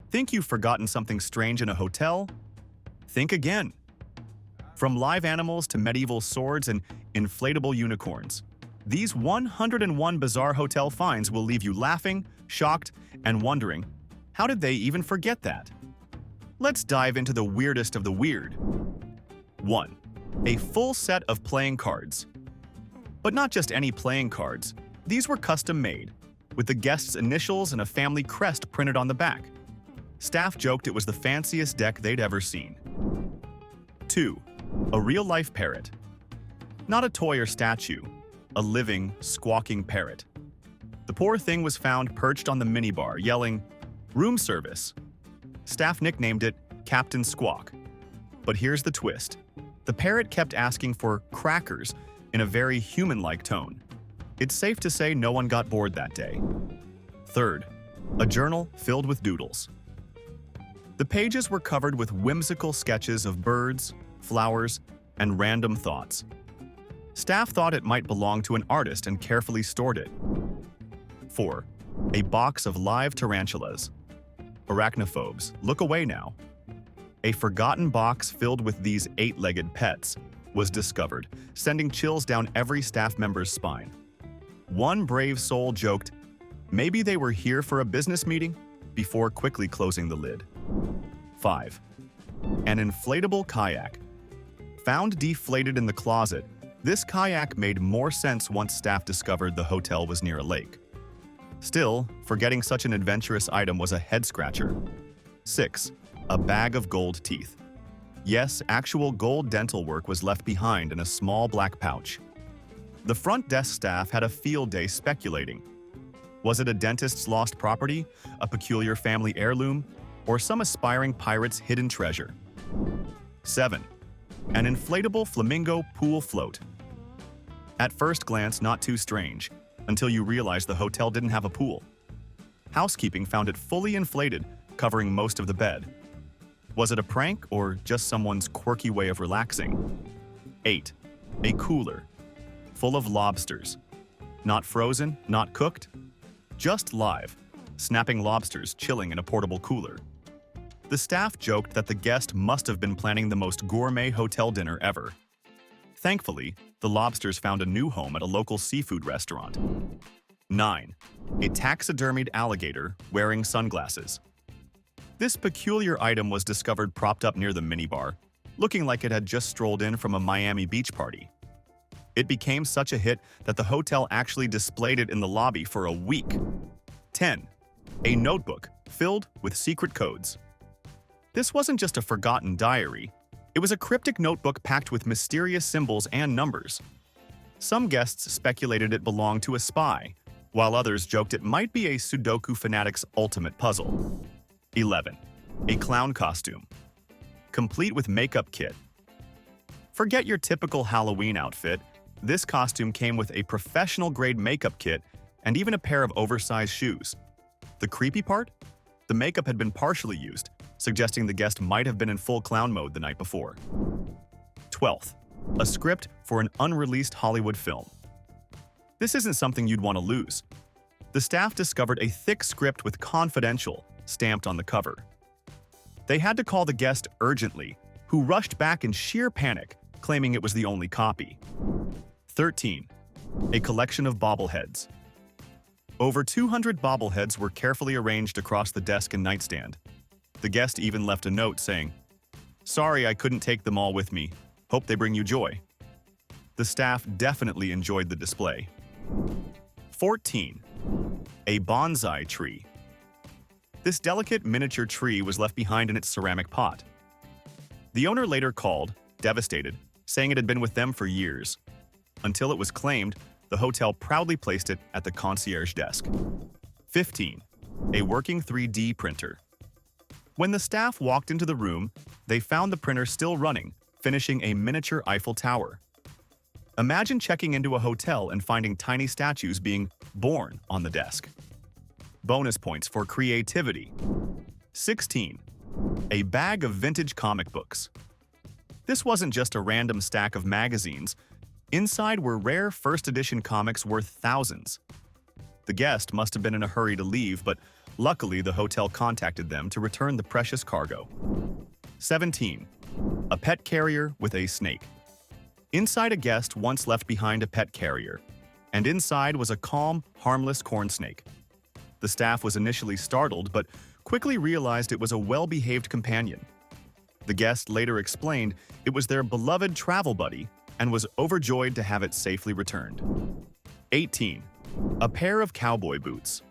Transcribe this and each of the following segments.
Think you've forgotten something strange in a hotel? Think again. From live animals to medieval swords and inflatable unicorns, these 101 bizarre hotel finds will leave you laughing, shocked, and wondering, how did they even forget that? Let's dive into the weirdest of the weird. 1. A full set of playing cards. But not just any playing cards. These were custom-made, with the guest's initials and a family crest printed on the back. Staff joked it was the fanciest deck they'd ever seen. 2. A real-life parrot. Not a toy or statue, a living, squawking parrot. The poor thing was found perched on the minibar, yelling, "Room service." Staff nicknamed it Captain Squawk. But here's the twist. The parrot kept asking for crackers in a very human-like tone. It's safe to say no one got bored that day. 3. A journal filled with doodles. The pages were covered with whimsical sketches of birds, flowers, and random thoughts. Staff thought it might belong to an artist and carefully stored it. 4. A box of live tarantulas. Arachnophobes, look away now. A forgotten box filled with these 8-legged pets was discovered, sending chills down every staff member's spine. One brave soul joked, maybe they were here for a business meeting, before quickly closing the lid. 5. An inflatable kayak. Found deflated in the closet, this kayak made more sense once staff discovered the hotel was near a lake. Still, forgetting such an adventurous item was a head-scratcher. 6. A bag of gold teeth. Yes, actual gold dental work was left behind in a small black pouch. The front desk staff had a field day speculating. Was it a dentist's lost property, a peculiar family heirloom, or some aspiring pirate's hidden treasure? 7. An inflatable flamingo pool float. At first glance, not too strange, until you realize the hotel didn't have a pool. Housekeeping found it fully inflated, covering most of the bed. Was it a prank or just someone's quirky way of relaxing? 8. A cooler. Full of lobsters. Not frozen, not cooked, just live, snapping lobsters chilling in a portable cooler. The staff joked that the guest must have been planning the most gourmet hotel dinner ever. Thankfully, the lobsters found a new home at a local seafood restaurant. 9. A taxidermied alligator wearing sunglasses. This peculiar item was discovered propped up near the minibar, looking like it had just strolled in from a Miami beach party. It became such a hit that the hotel actually displayed it in the lobby for a week. 10. A notebook filled with secret codes. This wasn't just a forgotten diary. It was a cryptic notebook packed with mysterious symbols and numbers. Some guests speculated it belonged to a spy, while others joked it might be a Sudoku fanatic's ultimate puzzle. 11. A clown costume. Complete with makeup kit. Forget your typical Halloween outfit. This costume came with a professional-grade makeup kit and even a pair of oversized shoes. The creepy part? The makeup had been partially used, suggesting the guest might have been in full clown mode the night before. 12th. A script for an unreleased Hollywood film. This isn't something you'd want to lose. The staff discovered a thick script with "Confidential" stamped on the cover. They had to call the guest urgently, who rushed back in sheer panic, claiming it was the only copy. 13. A collection of bobbleheads. Over 200 bobbleheads were carefully arranged across the desk and nightstand. The guest even left a note saying, "Sorry I couldn't take them all with me. Hope they bring you joy." The staff definitely enjoyed the display. 14. A bonsai tree. This delicate miniature tree was left behind in its ceramic pot. The owner later called, devastated, saying it had been with them for years. Until it was claimed, the hotel proudly placed it at the concierge desk. 15. A working 3D printer. When the staff walked into the room, they found the printer still running, finishing a miniature Eiffel Tower. Imagine checking into a hotel and finding tiny statues being born on the desk. Bonus points for creativity. 16. A bag of vintage comic books. This wasn't just a random stack of magazines. Inside were rare first edition comics worth thousands. The guest must have been in a hurry to leave, but Luckily, the hotel contacted them to return the precious cargo. 17. A pet carrier with a snake. Inside, a guest once left behind a pet carrier, and inside was a calm, harmless corn snake. The staff was initially startled, but quickly realized it was a well-behaved companion. The guest later explained it was their beloved travel buddy and was overjoyed to have it safely returned. 18. A pair of cowboy boots.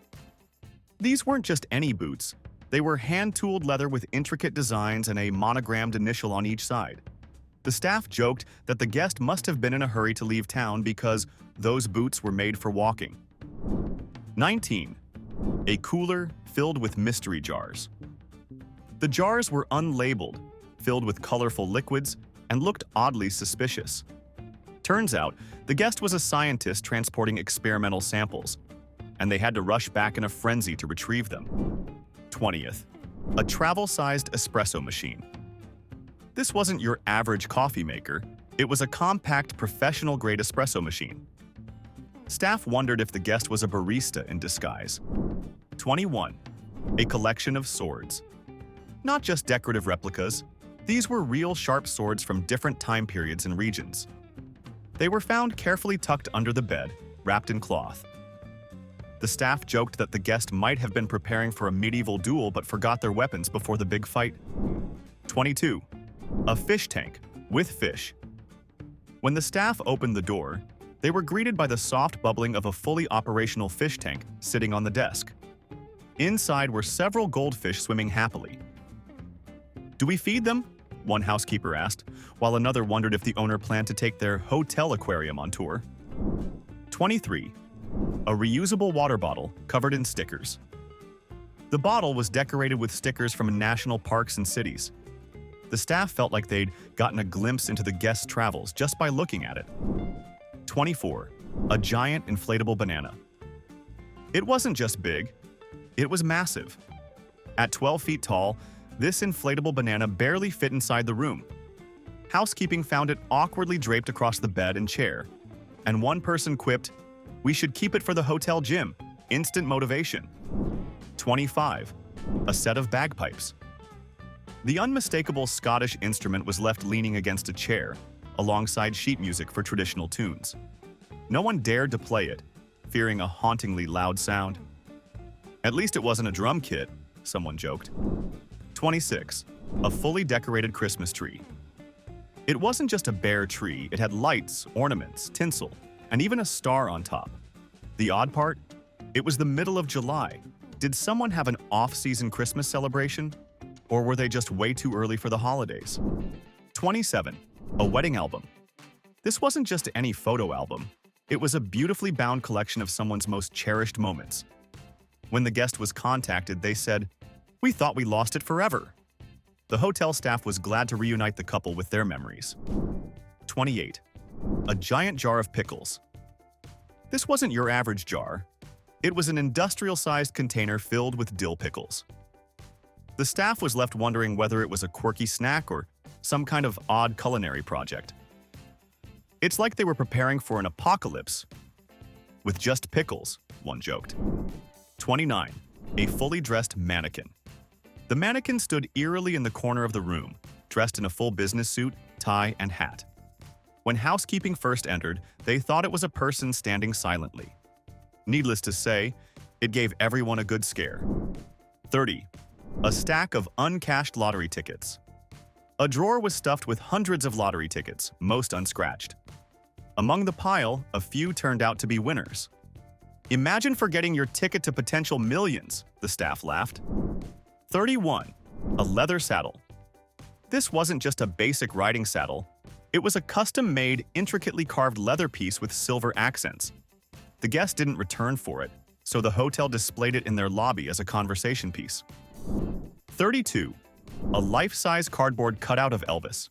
These weren't just any boots. They were hand-tooled leather with intricate designs and a monogrammed initial on each side. The staff joked that the guest must have been in a hurry to leave town because those boots were made for walking. 19. A cooler filled with mystery jars. The jars were unlabeled, filled with colorful liquids, and looked oddly suspicious. Turns out, the guest was a scientist transporting experimental samples, and they had to rush back in a frenzy to retrieve them. 20th. A travel-sized espresso machine. This wasn't your average coffee maker. It was a compact, professional-grade espresso machine. Staff wondered if the guest was a barista in disguise. 21. A collection of swords. Not just decorative replicas, these were real sharp swords from different time periods and regions. They were found carefully tucked under the bed, wrapped in cloth. The staff joked that the guest might have been preparing for a medieval duel but forgot their weapons before the big fight. 22. A fish tank with fish. When the staff opened the door, they were greeted by the soft bubbling of a fully operational fish tank sitting on the desk. Inside were several goldfish swimming happily. "Do we feed them?" one housekeeper asked, while another wondered if the owner planned to take their hotel aquarium on tour. 23. A reusable water bottle covered in stickers. The bottle was decorated with stickers from national parks and cities. The staff felt like they'd gotten a glimpse into the guest's travels just by looking at it. 24. A giant inflatable banana. It wasn't just big, it was massive. At 12 feet tall, this inflatable banana barely fit inside the room. Housekeeping found it awkwardly draped across the bed and chair, and one person quipped, "We should keep it for the hotel gym. Instant motivation." 25. A set of bagpipes. The unmistakable Scottish instrument was left leaning against a chair, alongside sheet music for traditional tunes. No one dared to play it, fearing a hauntingly loud sound. "At least it wasn't a drum kit," someone joked. 26. A fully decorated Christmas tree. It wasn't just a bare tree, it had lights, ornaments, tinsel, and even a star on top. The odd part? It was the middle of July. Did someone have an off-season Christmas celebration? Or were they just way too early for the holidays? 27. A wedding album. This wasn't just any photo album. It was a beautifully bound collection of someone's most cherished moments. When the guest was contacted, they said, "We thought we lost it forever." The hotel staff was glad to reunite the couple with their memories. 28. A giant jar of pickles. This wasn't your average jar. It was an industrial-sized container filled with dill pickles. The staff was left wondering whether it was a quirky snack or some kind of odd culinary project. "It's like they were preparing for an apocalypse with just pickles," one joked. 29. A fully dressed mannequin. The mannequin stood eerily in the corner of the room, dressed in a full business suit, tie, and hat. When housekeeping first entered, they thought it was a person standing silently. Needless to say, it gave everyone a good scare. 30. A stack of uncashed lottery tickets. A drawer was stuffed with hundreds of lottery tickets, most unscratched. Among the pile, a few turned out to be winners. "Imagine forgetting your ticket to potential millions," the staff laughed. 31. A leather saddle. This wasn't just a basic riding saddle. It was a custom-made, intricately carved leather piece with silver accents. The guest didn't return for it, so the hotel displayed it in their lobby as a conversation piece. 32. A life-size cardboard cutout of Elvis.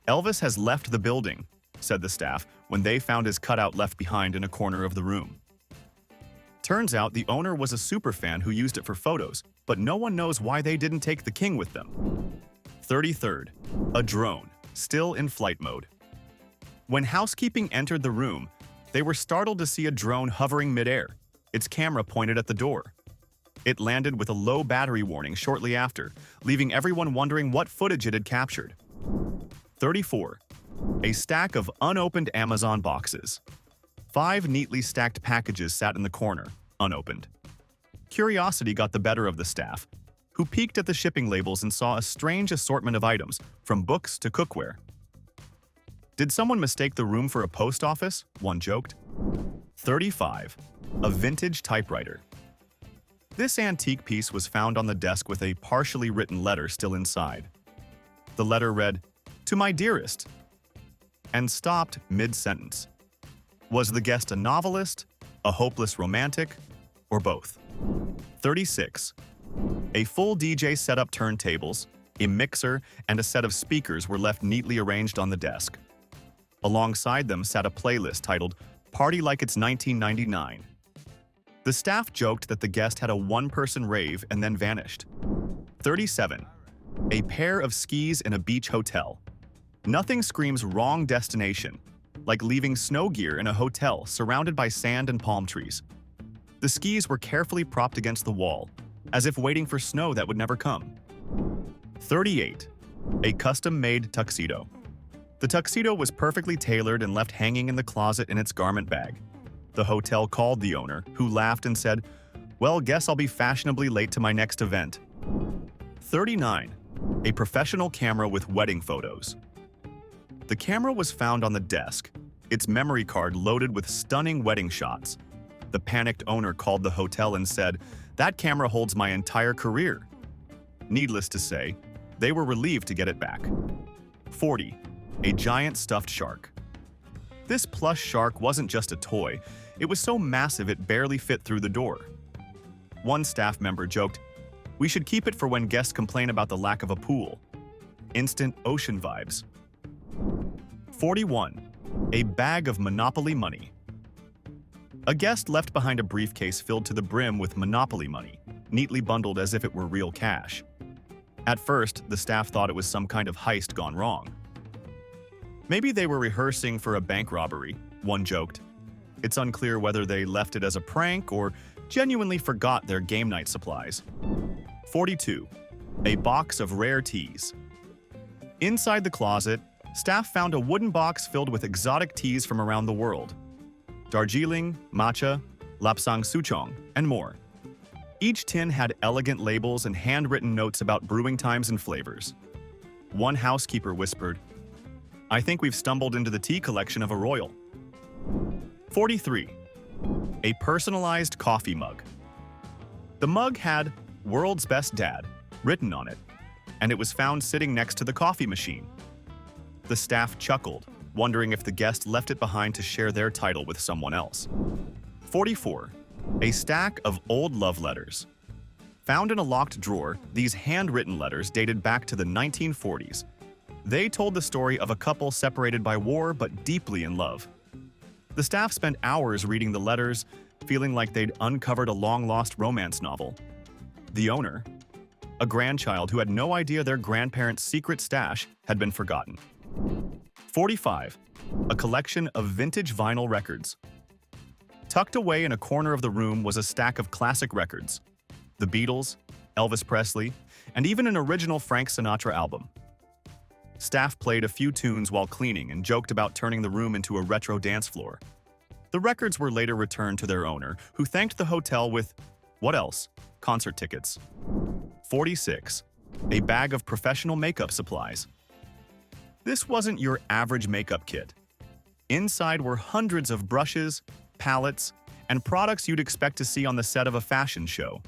"Elvis has left the building," said the staff when they found his cutout left behind in a corner of the room. Turns out the owner was a superfan who used it for photos, but no one knows why they didn't take the king with them. 33rd. A drone, still in flight mode. When housekeeping entered the room, they were startled to see a drone hovering midair, its camera pointed at the door. It landed with a low battery warning shortly after, leaving everyone wondering what footage it had captured. 34. A stack of unopened Amazon boxes. 5 neatly stacked packages sat in the corner, unopened. Curiosity got the better of the staff, who peeked at the shipping labels and saw a strange assortment of items, from books to cookware. Did someone mistake the room for a post office? One joked. 35. A vintage typewriter. This antique piece was found on the desk with a partially written letter still inside. The letter read, "To my dearest," and stopped mid-sentence. Was the guest a novelist, a hopeless romantic, or both? 36. A full DJ setup, turntables, a mixer, and a set of speakers were left neatly arranged on the desk. Alongside them sat a playlist titled "Party Like It's 1999. The staff joked that the guest had a one-person rave and then vanished. 37. A pair of skis in a beach hotel. Nothing screams wrong destination, like leaving snow gear in a hotel surrounded by sand and palm trees. The skis were carefully propped against the wall, as if waiting for snow that would never come. 38. A custom-made tuxedo. The tuxedo was perfectly tailored and left hanging in the closet in its garment bag. The hotel called the owner, who laughed and said, "Well, guess I'll be fashionably late to my next event." 39. A professional camera with wedding photos. The camera was found on the desk, its memory card loaded with stunning wedding shots. The panicked owner called the hotel and said, "That camera holds my entire career." Needless to say, they were relieved to get it back. 40. A giant stuffed shark. This plush shark wasn't just a toy, it was so massive it barely fit through the door. One staff member joked, "We should keep it for when guests complain about the lack of a pool." Instant ocean vibes. 41. A bag of Monopoly money. A guest left behind a briefcase filled to the brim with Monopoly money, neatly bundled as if it were real cash. At first, the staff thought it was some kind of heist gone wrong. Maybe they were rehearsing for a bank robbery, one joked. It's unclear whether they left it as a prank or genuinely forgot their game night supplies. 42. A box of rare teas. Inside the closet, staff found a wooden box filled with exotic teas from around the world. Darjeeling, matcha, lapsang souchong, and more. Each tin had elegant labels and handwritten notes about brewing times and flavors. One housekeeper whispered, "I think we've stumbled into the tea collection of a royal." 43. A personalized coffee mug. The mug had "World's Best Dad" written on it, and it was found sitting next to the coffee machine. The staff chuckled, wondering if the guest left it behind to share their title with someone else. 44. A stack of old love letters. Found in a locked drawer, these handwritten letters dated back to the 1940s. They told the story of a couple separated by war but deeply in love. The staff spent hours reading the letters, feeling like they'd uncovered a long-lost romance novel. The owner, a grandchild who had no idea their grandparents' secret stash had been forgotten. 45. A collection of vintage vinyl records. Tucked away in a corner of the room was a stack of classic records. The Beatles, Elvis Presley, and even an original Frank Sinatra album. Staff played a few tunes while cleaning and joked about turning the room into a retro dance floor. The records were later returned to their owner, who thanked the hotel with, what else? Concert tickets. 46. A bag of professional makeup supplies. This wasn't your average makeup kit. Inside were hundreds of brushes, palettes, and products you'd expect to see on the set of a fashion show.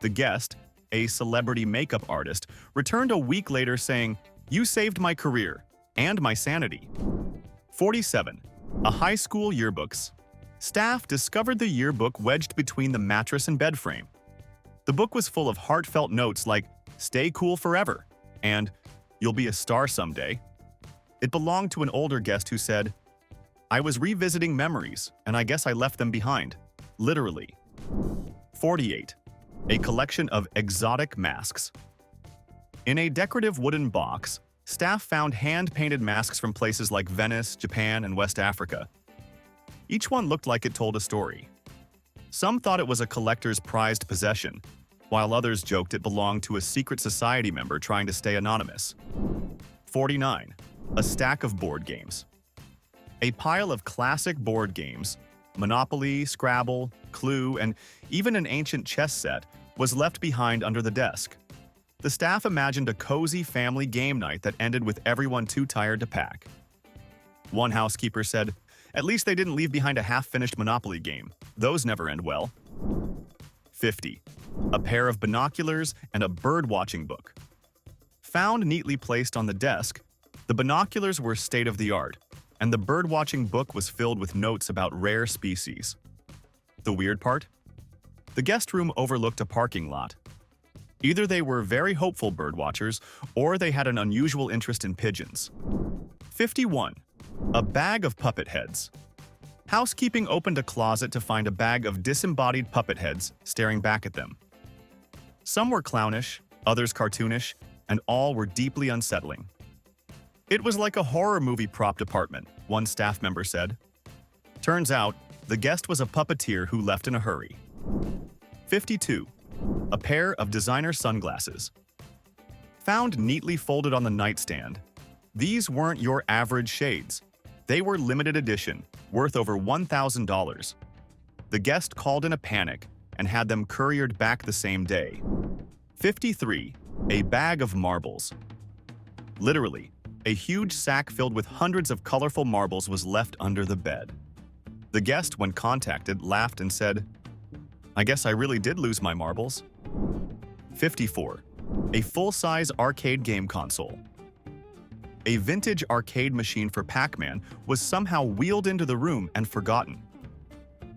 The guest, a celebrity makeup artist, returned a week later saying, "You saved my career and my sanity." 47. A high school yearbooks. Staff discovered the yearbook wedged between the mattress and bed frame. The book was full of heartfelt notes like, "Stay cool forever," and "You'll be a star someday." It belonged to an older guest who said, "I was revisiting memories, and I guess I left them behind." Literally. 48. A collection of exotic masks. In a decorative wooden box, staff found hand-painted masks from places like Venice, Japan, and West Africa. Each one looked like it told a story. Some thought it was a collector's prized possession, while others joked it belonged to a secret society member trying to stay anonymous. 49. A stack of board games. A pile of classic board games, Monopoly, Scrabble, Clue, and even an ancient chess set, was left behind under the desk. The staff imagined a cozy family game night that ended with everyone too tired to pack. One housekeeper said, "At least they didn't leave behind a half-finished Monopoly game. Those never end well." 50. A pair of binoculars and a bird-watching book. Found neatly placed on the desk, the binoculars were state-of-the-art, and the bird-watching book was filled with notes about rare species. The weird part? The guest room overlooked a parking lot. Either they were very hopeful birdwatchers, or they had an unusual interest in pigeons. 51. A bag of puppet heads. Housekeeping opened a closet to find a bag of disembodied puppet heads staring back at them. Some were clownish, others cartoonish, and all were deeply unsettling. "It was like a horror movie prop department," one staff member said. Turns out, the guest was a puppeteer who left in a hurry. 52. A pair of designer sunglasses. Found neatly folded on the nightstand, these weren't your average shades. They were limited edition, worth over $1,000. The guest called in a panic and had them couriered back the same day. 53. A bag of marbles. Literally, a huge sack filled with hundreds of colorful marbles was left under the bed. The guest, when contacted, laughed and said, "I guess I really did lose my marbles." 54. A full-size arcade game console. A vintage arcade machine for Pac-Man was somehow wheeled into the room and forgotten.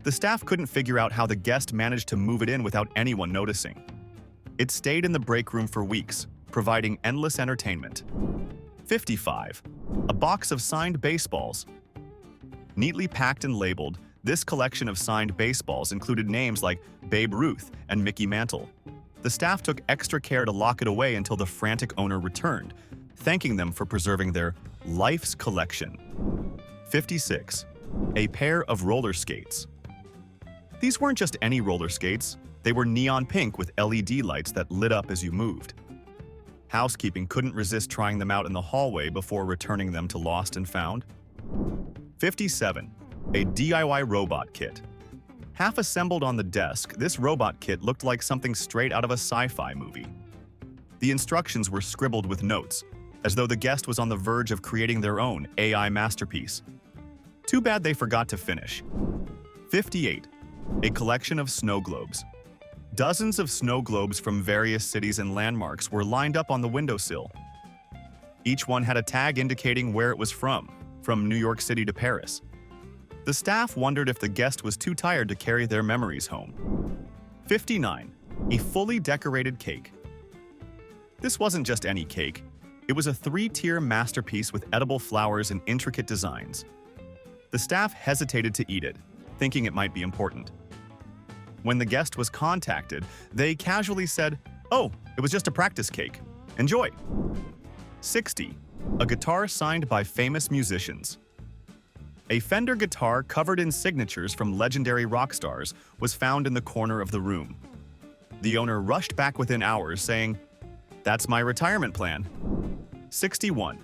The staff couldn't figure out how the guest managed to move it in without anyone noticing. It stayed in the break room for weeks, providing endless entertainment. 55. A box of signed baseballs. Neatly packed and labeled, this collection of signed baseballs included names like Babe Ruth and Mickey Mantle. The staff took extra care to lock it away until the frantic owner returned, thanking them for preserving their life's collection. 56. A pair of roller skates. These weren't just any roller skates, they were neon pink with LED lights that lit up as you moved. Housekeeping couldn't resist trying them out in the hallway before returning them to Lost and Found. 57. A DIY robot kit. Half assembled on the desk, this robot kit looked like something straight out of a sci-fi movie. The instructions were scribbled with notes, as though the guest was on the verge of creating their own AI masterpiece. Too bad they forgot to finish. 58. A collection of snow globes. Dozens of snow globes from various cities and landmarks were lined up on the windowsill. Each one had a tag indicating where it was from New York City to Paris. The staff wondered if the guest was too tired to carry their memories home. 59. A fully decorated cake. This wasn't just any cake. It was a 3-tier masterpiece with edible flowers and intricate designs. The staff hesitated to eat it, thinking it might be important. When the guest was contacted, they casually said, "Oh, it was just a practice cake. Enjoy." 60. A guitar signed by famous musicians. A Fender guitar covered in signatures from legendary rock stars was found in the corner of the room. The owner rushed back within hours, saying, "That's my retirement plan." 61.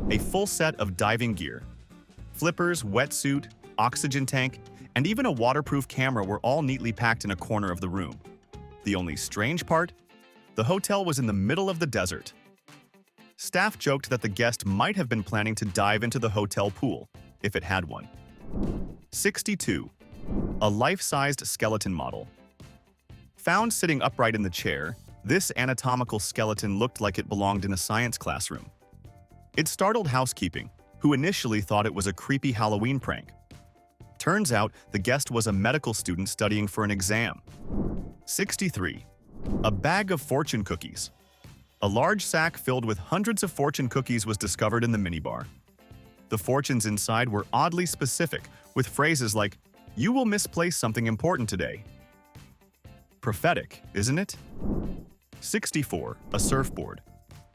A full set of diving gear. Flippers, wetsuit, oxygen tank, and even a waterproof camera were all neatly packed in a corner of the room. The only strange part? The hotel was in the middle of the desert. Staff joked that the guest might have been planning to dive into the hotel pool, if it had one. 62. A life-sized skeleton model. Found sitting upright in the chair, this anatomical skeleton looked like it belonged in a science classroom. It startled housekeeping, who initially thought it was a creepy Halloween prank. Turns out the guest was a medical student studying for an exam. 63. A bag of fortune cookies. A large sack filled with hundreds of fortune cookies was discovered in the minibar. The fortunes inside were oddly specific, with phrases like, "You will misplace something important today." Prophetic, isn't it? 64. A surfboard.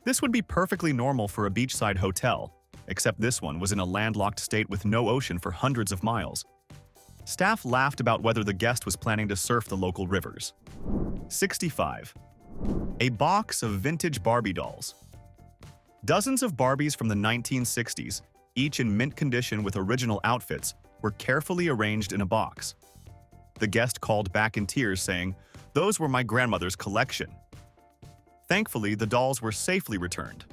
This would be perfectly normal for a beachside hotel, except this one was in a landlocked state with no ocean for hundreds of miles. Staff laughed about whether the guest was planning to surf the local rivers. 65. A box of vintage Barbie dolls. Dozens of Barbies from the 1960s, each in mint condition with original outfits, were carefully arranged in a box. The guest called back in tears saying, "Those were my grandmother's collection." Thankfully, the dolls were safely returned.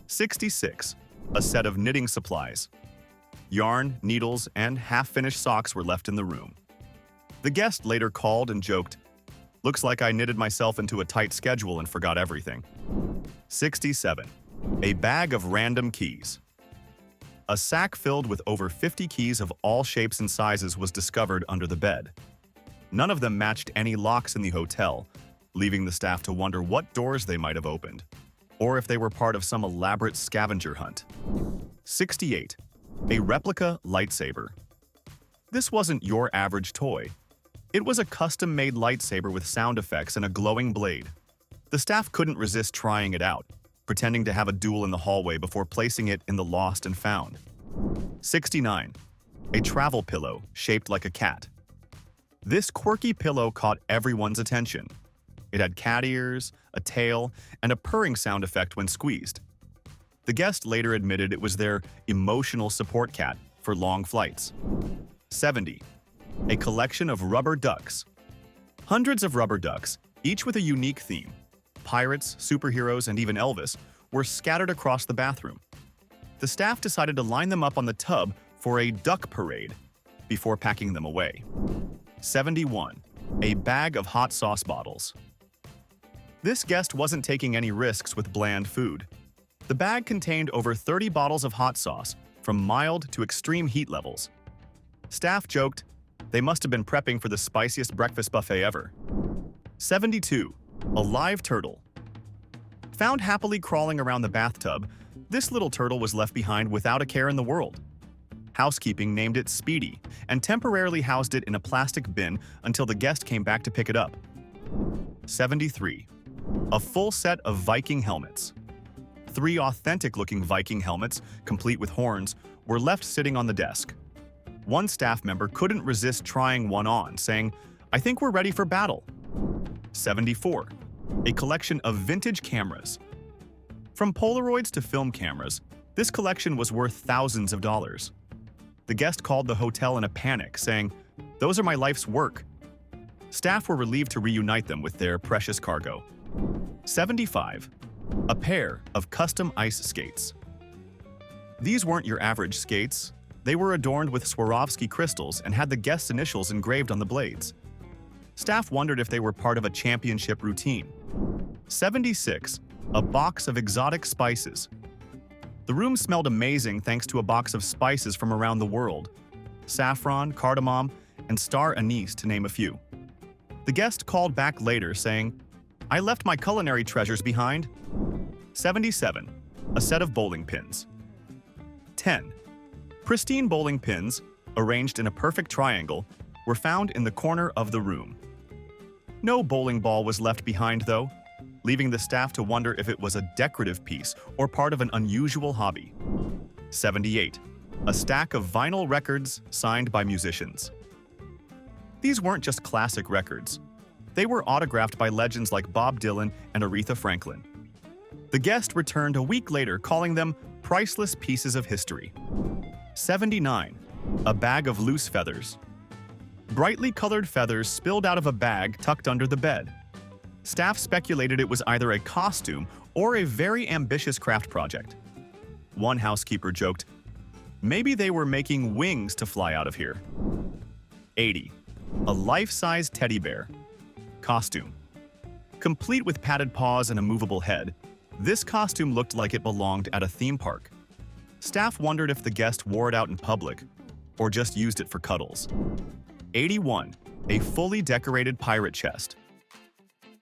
66. A set of knitting supplies. Yarn, needles, and half-finished socks were left in the room. The guest later called and joked, "Looks like I knitted myself into a tight schedule and forgot everything." 67. A bag of random keys. A sack filled with over 50 keys of all shapes and sizes was discovered under the bed. None of them matched any locks in the hotel, leaving the staff to wonder what doors they might have opened, or if they were part of some elaborate scavenger hunt. 68. A replica lightsaber. This wasn't your average toy. It was a custom-made lightsaber with sound effects and a glowing blade. The staff couldn't resist trying it out, pretending to have a duel in the hallway before placing it in the lost and found. 69. A travel pillow shaped like a cat. This quirky pillow caught everyone's attention. It had cat ears, a tail, and a purring sound effect when squeezed. The guest later admitted it was their emotional support cat for long flights. 70. A collection of rubber ducks. Hundreds of rubber ducks, each with a unique theme. Pirates, superheroes, and even Elvis were scattered across the bathroom. The staff decided to line them up on the tub for a duck parade before packing them away. 71. A bag of hot sauce bottles. This guest wasn't taking any risks with bland food. The bag contained over 30 bottles of hot sauce, from mild to extreme heat levels. Staff joked, they must have been prepping for the spiciest breakfast buffet ever. 72. A live turtle. Found happily crawling around the bathtub, this little turtle was left behind without a care in the world. Housekeeping named it Speedy and temporarily housed it in a plastic bin until the guest came back to pick it up. 73. A full set of Viking helmets. 3 authentic-looking Viking helmets, complete with horns, were left sitting on the desk. One staff member couldn't resist trying one on, saying, "I think we're ready for battle." 74. A collection of vintage cameras. From Polaroids to film cameras, this collection was worth thousands of dollars. The guest called the hotel in a panic, saying, "Those are my life's work." Staff were relieved to reunite them with their precious cargo. 75. A pair of custom ice skates. These weren't your average skates. They were adorned with Swarovski crystals and had the guest's initials engraved on the blades. Staff wondered if they were part of a championship routine. 76. A box of exotic spices. The room smelled amazing thanks to a box of spices from around the world. Saffron, cardamom, and star anise, to name a few. The guest called back later saying, "I left my culinary treasures behind." 77. A set of bowling pins. 10. Pristine bowling pins, arranged in a perfect triangle, were found in the corner of the room. No bowling ball was left behind, though, leaving the staff to wonder if it was a decorative piece or part of an unusual hobby. 78. A stack of vinyl records signed by musicians. These weren't just classic records. They were autographed by legends like Bob Dylan and Aretha Franklin. The guest returned a week later, calling them priceless pieces of history. 79. A bag of loose feathers. Brightly colored feathers spilled out of a bag tucked under the bed. Staff speculated it was either a costume or a very ambitious craft project. One housekeeper joked, "Maybe they were making wings to fly out of here." 80. A life-size teddy bear. Costume. Complete with padded paws and a movable head, this costume looked like it belonged at a theme park. Staff wondered if the guest wore it out in public or just used it for cuddles. 81. A fully decorated pirate chest.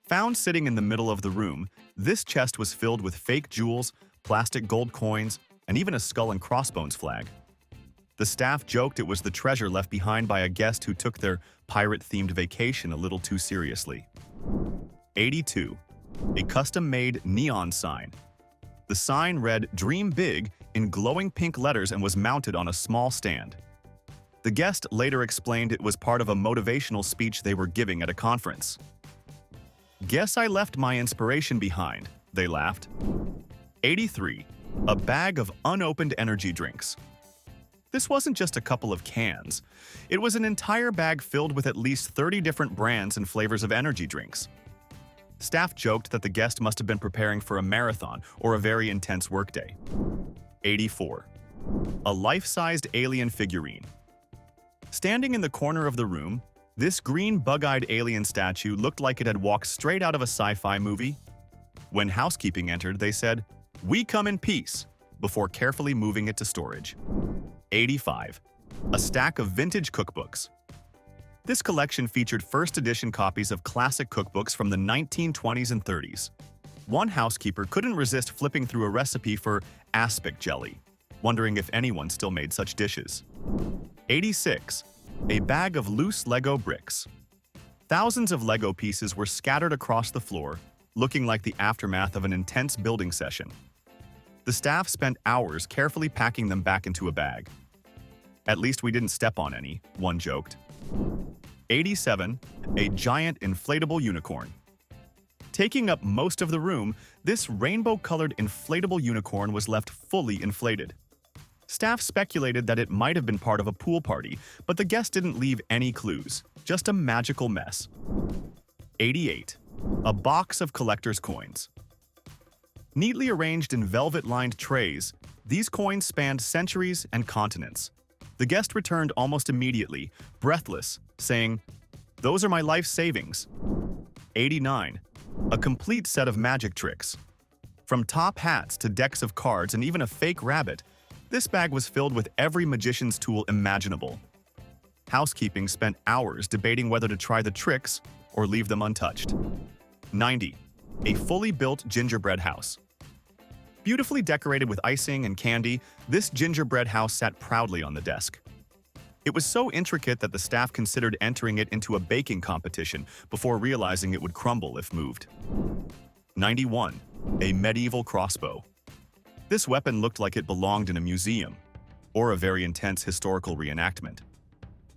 Found sitting in the middle of the room, this chest was filled with fake jewels, plastic gold coins, and even a skull and crossbones flag. The staff joked it was the treasure left behind by a guest who took their pirate-themed vacation a little too seriously. 82. A custom-made neon sign. The sign read "Dream Big" in glowing pink letters and was mounted on a small stand. The guest later explained it was part of a motivational speech they were giving at a conference. "Guess I left my inspiration behind," they laughed. 83. A bag of unopened energy drinks. This wasn't just a couple of cans. It was an entire bag filled with at least 30 different brands and flavors of energy drinks. Staff joked that the guest must have been preparing for a marathon or a very intense workday. 84. A life-sized alien figurine. Standing in the corner of the room, this green bug-eyed alien statue looked like it had walked straight out of a sci-fi movie. When housekeeping entered, they said, "We come in peace," before carefully moving it to storage. 85. A stack of vintage cookbooks. This collection featured first edition copies of classic cookbooks from the 1920s and 30s. One housekeeper couldn't resist flipping through a recipe for aspic jelly, wondering if anyone still made such dishes. 86. A bag of loose Lego bricks. Thousands of Lego pieces were scattered across the floor, looking like the aftermath of an intense building session. The staff spent hours carefully packing them back into a bag. "At least we didn't step on any," one joked. 87. A giant inflatable unicorn. Taking up most of the room, this rainbow-colored inflatable unicorn was left fully inflated. Staff speculated that it might have been part of a pool party, but the guest didn't leave any clues, just a magical mess. 88. A box of collector's coins. Neatly arranged in velvet-lined trays, these coins spanned centuries and continents. The guest returned almost immediately, breathless, saying, "Those are my life savings." 89. A complete set of magic tricks. From top hats to decks of cards and even a fake rabbit, this bag was filled with every magician's tool imaginable. Housekeeping spent hours debating whether to try the tricks or leave them untouched. 90. A fully built gingerbread house. Beautifully decorated with icing and candy, this gingerbread house sat proudly on the desk. It was so intricate that the staff considered entering it into a baking competition before realizing it would crumble if moved. 91. A medieval crossbow. This weapon looked like it belonged in a museum, or a very intense historical reenactment.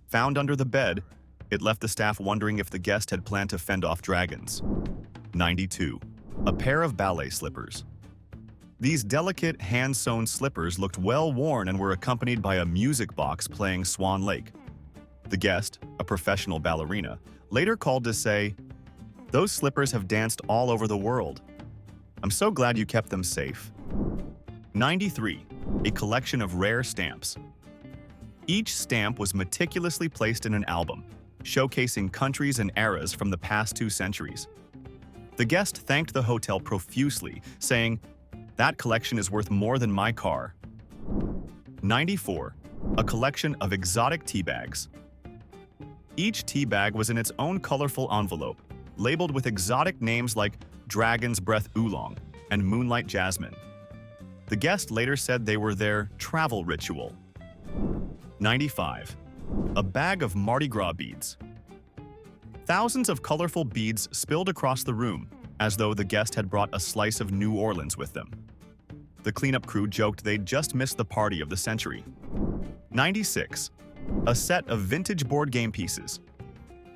Found under the bed, it left the staff wondering if the guest had planned to fend off dragons. 92. A pair of ballet slippers. These delicate, hand-sewn slippers looked well-worn and were accompanied by a music box playing Swan Lake. The guest, a professional ballerina, later called to say, "Those slippers have danced all over the world. I'm so glad you kept them safe." 93. A collection of rare stamps. Each stamp was meticulously placed in an album, showcasing countries and eras from the past 2 centuries. The guest thanked the hotel profusely, saying, "That collection is worth more than my car." 94. A collection of exotic tea bags. Each tea bag was in its own colorful envelope, labeled with exotic names like Dragon's Breath Oolong and Moonlight Jasmine. The guest later said they were their travel ritual. 95. A bag of Mardi Gras beads. Thousands of colorful beads spilled across the room, as though the guest had brought a slice of New Orleans with them. The cleanup crew joked they'd just missed the party of the century. 96. A set of vintage board game pieces.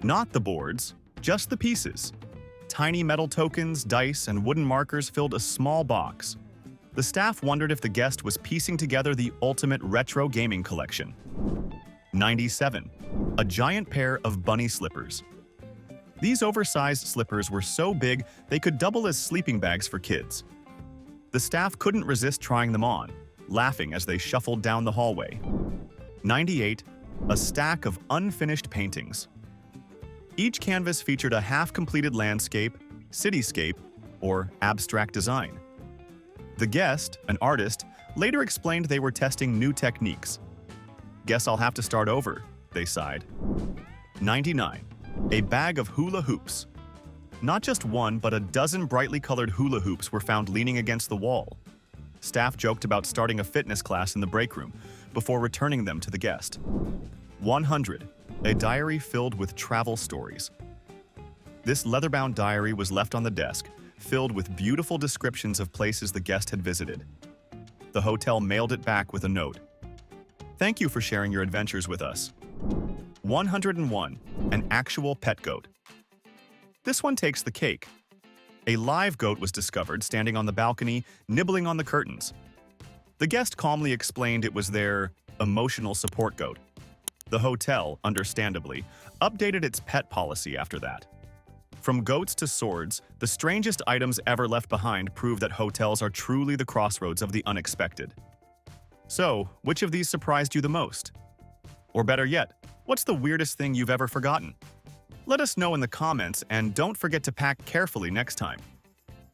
Not the boards, just the pieces. Tiny metal tokens, dice, and wooden markers filled a small box. The staff wondered if the guest was piecing together the ultimate retro gaming collection. 97. A giant pair of bunny slippers. These oversized slippers were so big they could double as sleeping bags for kids. The staff couldn't resist trying them on, laughing as they shuffled down the hallway. 98. A stack of unfinished paintings. Each canvas featured a half-completed landscape, cityscape, or abstract design. The guest, an artist, later explained they were testing new techniques. "Guess I'll have to start over," they sighed. 99. A bag of hula hoops. Not just one, but a dozen brightly colored hula hoops were found leaning against the wall. Staff joked about starting a fitness class in the break room before returning them to the guest. 100. A diary filled with travel stories. This leather-bound diary was left on the desk, filled with beautiful descriptions of places the guest had visited. The hotel mailed it back with a note. "Thank you for sharing your adventures with us. 101. An actual pet goat. This one takes the cake. A live goat was discovered standing on the balcony, nibbling on the curtains. The guest calmly explained it was their emotional support goat. The hotel, understandably, updated its pet policy after that. From goats to swords, the strangest items ever left behind prove that hotels are truly the crossroads of the unexpected. So, which of these surprised you the most? Or better yet, what's the weirdest thing you've ever forgotten? Let us know in the comments, and don't forget to pack carefully next time.